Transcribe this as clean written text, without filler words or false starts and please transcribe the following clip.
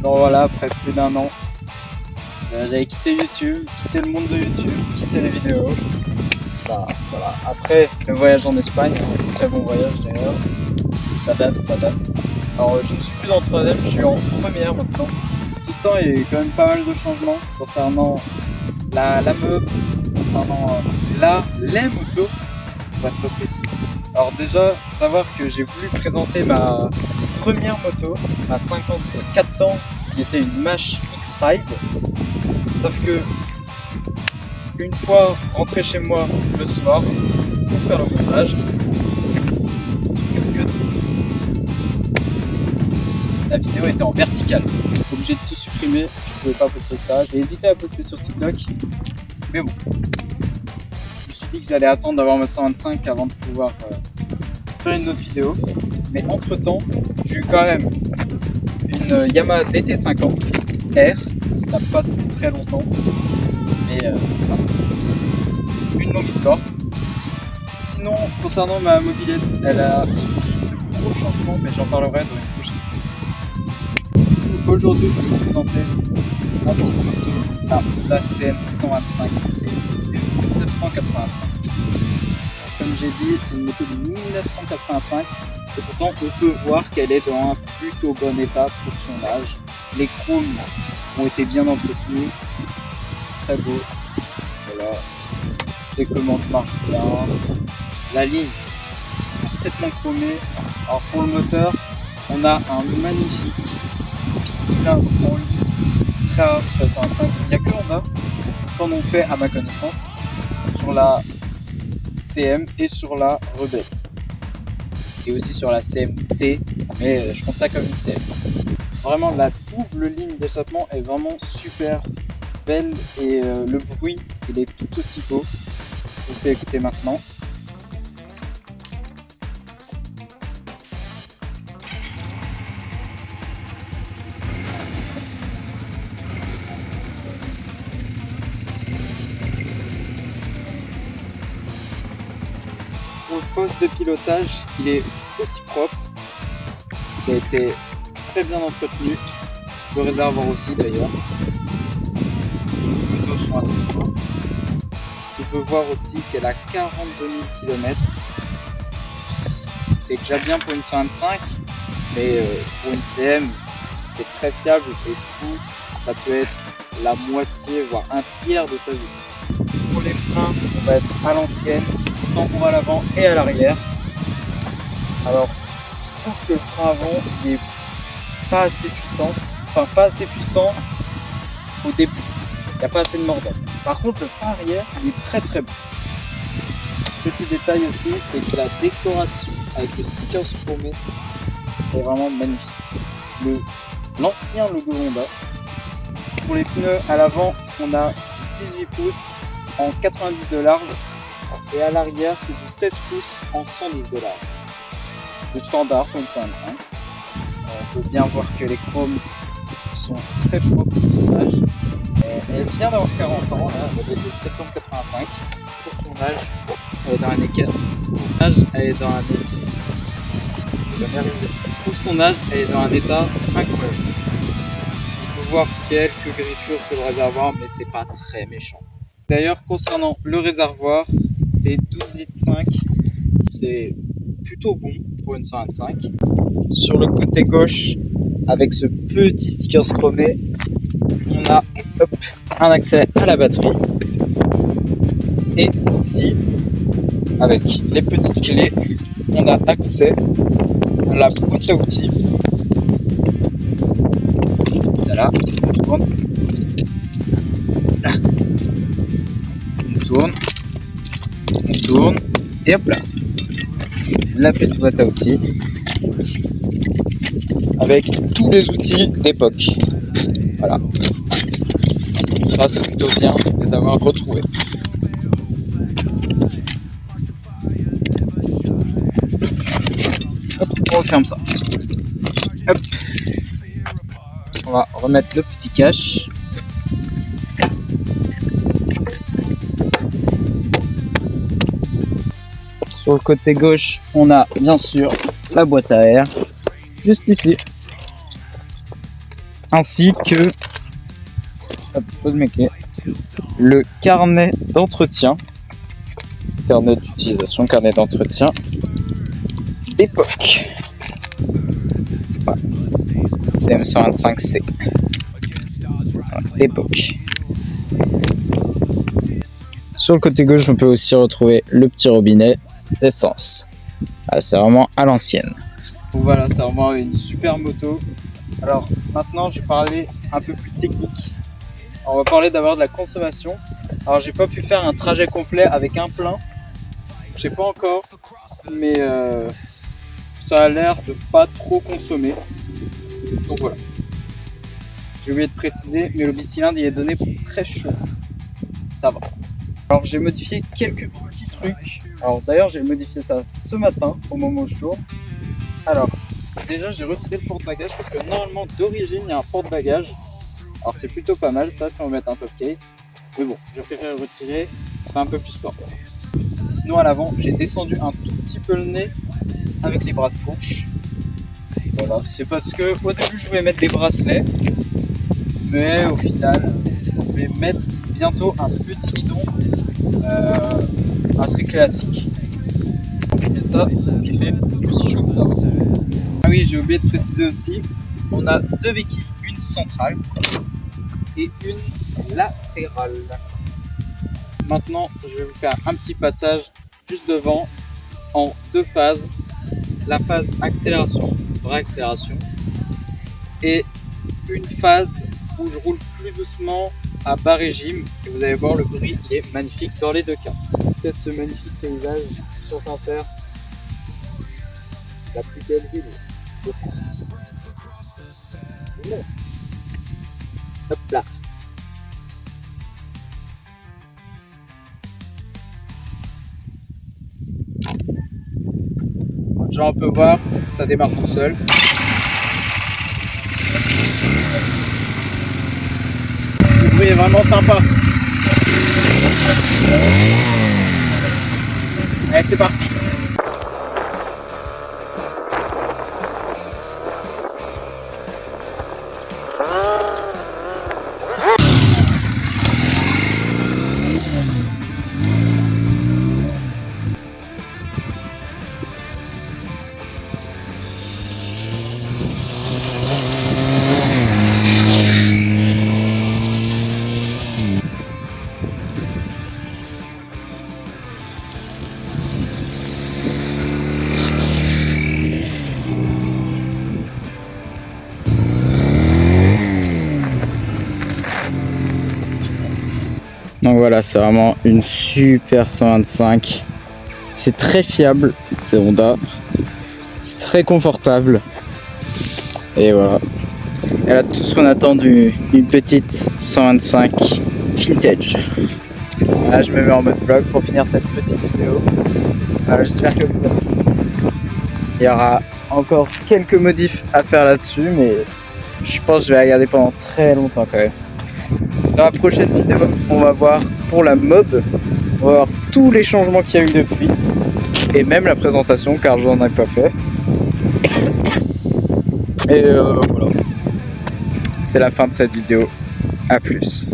Donc voilà, après plus d'1 an, j'avais quitté YouTube, quitté le monde de YouTube, quitté les vidéos. Bah, voilà. Après le voyage en Espagne, très bon voyage d'ailleurs, ça date. Alors je ne suis plus en troisième, je suis en première maintenant. Tout ce temps il y a eu quand même pas mal de changements concernant la meuble, concernant les motos, pour être précis. Alors déjà, faut savoir que j'ai voulu présenter ma première moto, ma 54 ans, qui était une Mash X-Ride. Sauf que une fois rentré chez moi le soir pour faire le montage, la vidéo était en verticale. Obligé de tout supprimer, je pouvais pas poster ça. J'ai hésité à poster sur TikTok, mais bon. Je me suis dit que j'allais attendre d'avoir ma 125 avant de pouvoir faire une autre vidéo. Mais entre temps, j'ai eu quand même une Yamaha DT50 R qui n'a pas depuis très longtemps. Mais voilà. Une longue histoire. Sinon, concernant ma mobilette, elle a subi de gros changements, mais j'en parlerai dans une prochaine vidéo. Aujourd'hui, je vais vous présenter ma petite moto, la CM125C de 1985. Comme j'ai dit, c'est une moto de 1985 et pourtant on peut voir qu'elle est dans un plutôt bon état pour son âge. Les chromes ont été bien entretenus, très beau. Voilà, les commandes marchent bien, la ligne parfaitement chromée. Alors pour le moteur, on a un magnifique bicylindre en ligne, c'est très rare sur la 125, il n'y a que Honda qu'en ont fait à ma connaissance sur la CM et sur la Rebelle et aussi sur la CMT, mais je compte ça comme une CM. Vraiment la double ligne d'échappement est vraiment super belle et le bruit il est tout aussi beau. Je vous fais écouter maintenant. Pour le poste de pilotage, il est aussi propre. Il a été très bien entretenu. Le réservoir aussi d'ailleurs. Les motos sont assez forts. On peut voir aussi qu'elle a 42 000 km. C'est déjà bien pour une 125, mais pour une CM, c'est très fiable et du coup, ça peut être la moitié, voire un tiers de sa vie. Pour les freins, on va être à l'ancienne, tambour à l'avant et à l'arrière. Alors, je trouve que le frein avant, il est pas assez puissant. Enfin, pas assez puissant au début. Il n'y a pas assez de mordant. Par contre, le frein arrière, il est très très bon. Petit détail aussi, c'est que la décoration avec le sticker chromé est vraiment magnifique. L'ancien logo Honda. Pour les pneus à l'avant, on a 18 pouces en 90 de large et à l'arrière, c'est du 16 pouces en 110 de large. Le standard pour une 125. On peut bien voir que les chromes sont très propres pour son âge. Elle vient d'avoir 40 ans, là, elle est de septembre 85. Pour son âge, elle est dans l'année 4. Elle est dans l'année. Pour son âge, elle est dans un état incroyable. On peut voir quelques griffures sur le réservoir, mais c'est pas très méchant. D'ailleurs, concernant le réservoir, c'est 12,5 litres. C'est plutôt bon pour une 125. Sur le côté gauche, avec ce petit sticker chromé, on a un accès à la batterie et aussi avec les petites clés on a accès à la boîte à outils. Celle-là, on tourne et hop là, la petite boîte à outils avec tous les outils d'époque. Voilà. Ça, c'est plutôt bien de les avoir retrouvés. Hop, on referme ça. Hop. On va remettre le petit cache. Sur le côté gauche, on a bien sûr la boîte à air, juste ici. ainsi que hop, je pose mes clés, le carnet d'entretien, carnet d'utilisation, carnet d'entretien d'époque. Voilà. CM125C d'époque. Sur le côté gauche, on peut aussi retrouver le petit robinet d'essence. Ah, c'est vraiment à l'ancienne. Donc voilà, c'est vraiment une super moto. Alors maintenant, je vais parler un peu plus technique. Alors, on va parler d'abord de la consommation. Alors j'ai pas pu faire un trajet complet avec un plein. Je sais pas encore, mais ça a l'air de pas trop consommer. Donc voilà. J'ai oublié de préciser, mais le bicylindre il est donné pour très chaud. Ça va. Alors j'ai modifié quelques petits trucs. Alors d'ailleurs j'ai modifié ça ce matin au moment où je tourne. Alors déjà j'ai retiré le porte-bagages parce que normalement d'origine il y a un porte-bagages. Alors c'est plutôt pas mal ça si on veut mettre un top case. Mais bon, je préfère le retirer, ça fait un peu plus sport. Sinon à l'avant j'ai descendu un tout petit peu le nez avec les bras de fourche. Voilà, c'est parce que au début je voulais mettre des bracelets. Mais au final je vais mettre bientôt un petit bidon assez classique. Et ça, ce qui fait aussi chaud que ça. Ah oui, j'ai oublié de préciser aussi, on a deux béquilles, une centrale et une latérale. Maintenant, je vais vous faire un petit passage juste devant en deux phases. La phase accélération, vraie accélération, et une phase où je roule plus doucement à bas régime et vous allez voir le bruit il est magnifique dans les deux cas. Peut-être ce magnifique paysage sur Saint-Cerf, la plus belle ville de France. Hop là. Genre on peut voir, ça démarre tout seul. Le bruit est vraiment sympa. Allez, c'est parti. Donc voilà, c'est vraiment une super 125. C'est très fiable, c'est Honda. C'est très confortable. Et voilà. Elle a tout ce qu'on attend d'une petite 125 vintage. Là, je me mets en mode vlog pour finir cette petite vidéo. J'espère que vous avez. Il y aura encore quelques modifs à faire là-dessus, mais je pense que je vais la garder pendant très longtemps quand même. Dans la prochaine vidéo, on va voir pour la mob, on va voir tous les changements qu'il y a eu depuis, et même la présentation car j'en ai pas fait. Et voilà, c'est la fin de cette vidéo, à plus.